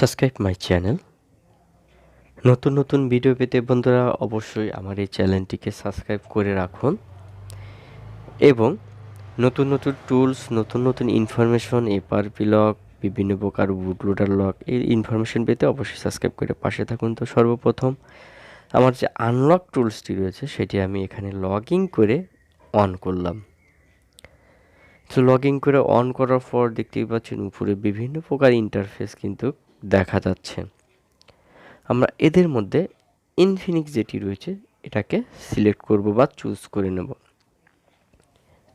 Subscribe my channel. নতুন video পেতে বন্ধুরা অবশ্যই আমার এই চ্যানেলটিকে সাবস্ক্রাইব করে রাখুন এবং নতুন টুলস, নতুন ইনফরমেশন, এফআরপি লক, বিভিন্ন প্রকার বুটলোডার লক এই ইনফরমেশন পেতে অবশ্যই সাবস্ক্রাইব করে পাশে থাকুন। তো সর্বপ্রথম আমার যে আনলক টুলসটি রয়েছে সেটি আমি এখানে লগ ইন করে অন করলাম। তো লগ ইন করে অন করার পর দেখতেই পাচ্ছেন উপরে বিভিন্ন প্রকার ইন্টারফেস কিন্তু দেখা যাচ্ছে। আমরা এদের মধ্যে ইনফিনিক্স যেটি রয়েছে এটাকে সিলেক্ট করব বা চুজ করে নেব।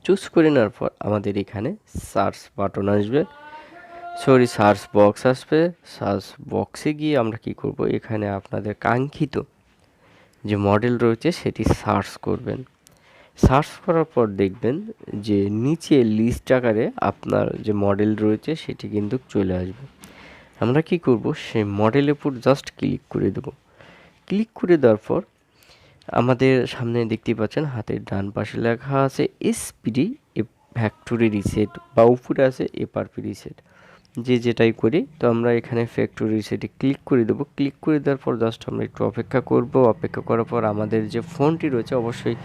চুজ করে নেওয়ার পর আমাদের এখানে সার্চ বাটন আসবে, সার্চ বক্স আসবে। সার্চ বক্সে গিয়ে আমরা কি করব, এখানে আপনাদের কাঙ্ক্ষিত যে মডেল রয়েছে সেটি সার্চ করবেন। সার্চ করার পর দেখবেন যে নিচে লিস্ট আকারে আপনার যে মডেল রয়েছে সেটি কিন্তু চলে আসবে। আমরা কি করব, সেই মডেলের উপর জাস্ট ক্লিক করে দেব। ক্লিক করে দেওয়ার পর আমাদের সামনে দেখতেই পাচ্ছেন হাতের ডান পাশে লেখা আছে SPD ফ্যাক্টরি রিসেট বা উপরে আছে এফআরপি রিসেট, যে যেটাই করি। তো আমরা এখানে ফ্যাক্টরি রিসেটে ক্লিক করে দেবো। ক্লিক করে দেওয়ার পর জাস্ট আমরা একটু অপেক্ষা করব। অপেক্ষা করার পর আমাদের যে ফোনটি রয়েছে অবশ্যই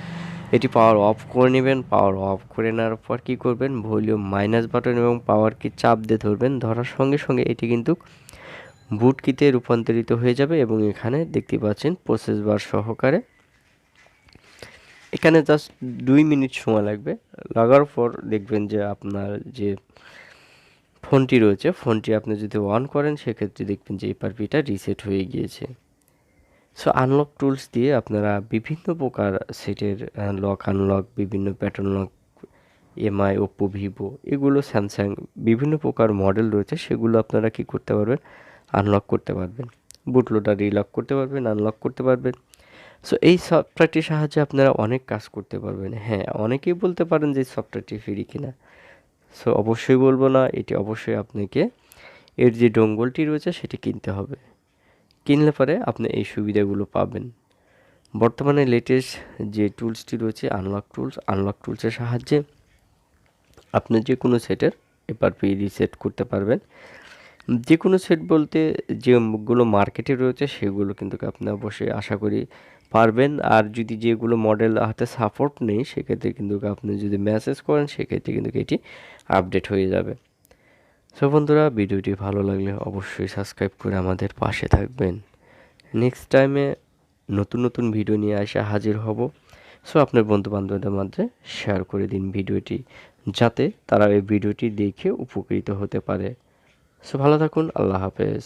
এটি পাওয়ার অফ করে নেবেন। পাওয়ার অফ করে নেওয়ার পর কী করবেন, ভলিউম মাইনাস বাটন এবং পাওয়ার কি চাপ দিয়ে ধরবেন। ধরার সঙ্গে সঙ্গে এটি কিন্তু বুট কিতে রূপান্তরিত হয়ে যাবে এবং এখানে দেখতে পাচ্ছেন প্রসেস বার সহকারে এখানে জাস্ট 2 মিনিট সময় লাগবে। লাগার পর দেখবেন যে আপনার যে ফোনটি রয়েছে ফোনটি আপনি যদি অন করেন সেক্ষেত্রে দেখবেন যে এফআরপিটা রিসেট হয়ে গিয়েছে। সো আনলক টুলস দিয়ে আপনারা বিভিন্ন প্রকার সেটের লক আনলক, বিভিন্ন pattern lock, MI, Oppo, Vivo, এগুলো স্যামসাং বিভিন্ন প্রকার মডেল রয়েছে সেগুলো আপনারা কি করতে পারবেন, আনলক করতে পারবেন। বুটলোডার রিলক করতে পারবেন, আনলক করতে পারবেন। সো এই সফটওয়্যারটির সাহায্যে আপনারা অনেক কাজ করতে পারবেন। হ্যাঁ, অনেকেই বলতে পারেন যে সফটওয়্যারটি ফ্রি কিনা। সো অবশ্যই বলবো না, এটি অবশ্যই আপনাকে এর যে ডোঙ্গলটি রয়েছে সেটি কিনতে হবে। কিনলে পরে আপনি এই সুবিধাগুলো পাবেন। বর্তমানে লেটেস্ট যে টুলসটি রয়েছে আনলক টুলসের সাহায্যে আপনি যে কোনো সেটের এফআরপি রিসেট করতে পারবেন। যে কোনো সেট বলতে যেগুলো মার্কেটে রয়েছে সেগুলো কিন্তু আপনি অবশ্যই আশা করি পারবেন। আর যদি যেগুলো মডেল হাতে সাপোর্ট নেই সেক্ষেত্রে কিন্তু আপনি যদি মেসেজ করেন সেক্ষেত্রে কিন্তু এটি আপডেট হয়ে যাবে। সো বন্ধুরা, ভিডিওটি ভালো লাগলে অবশ্যই সাবস্ক্রাইব করে আমাদের পাশে থাকবেন। নেক্সট টাইমে নতুন ভিডিও নিয়ে আসা হাজির হব। সো আপনার বন্ধুবান্ধবদের মধ্যে শেয়ার করে দিন ভিডিওটি, যাতে তারা এই ভিডিওটি দেখে উপকৃত হতে পারে। সো ভালো থাকুন, আল্লাহ হাফেজ।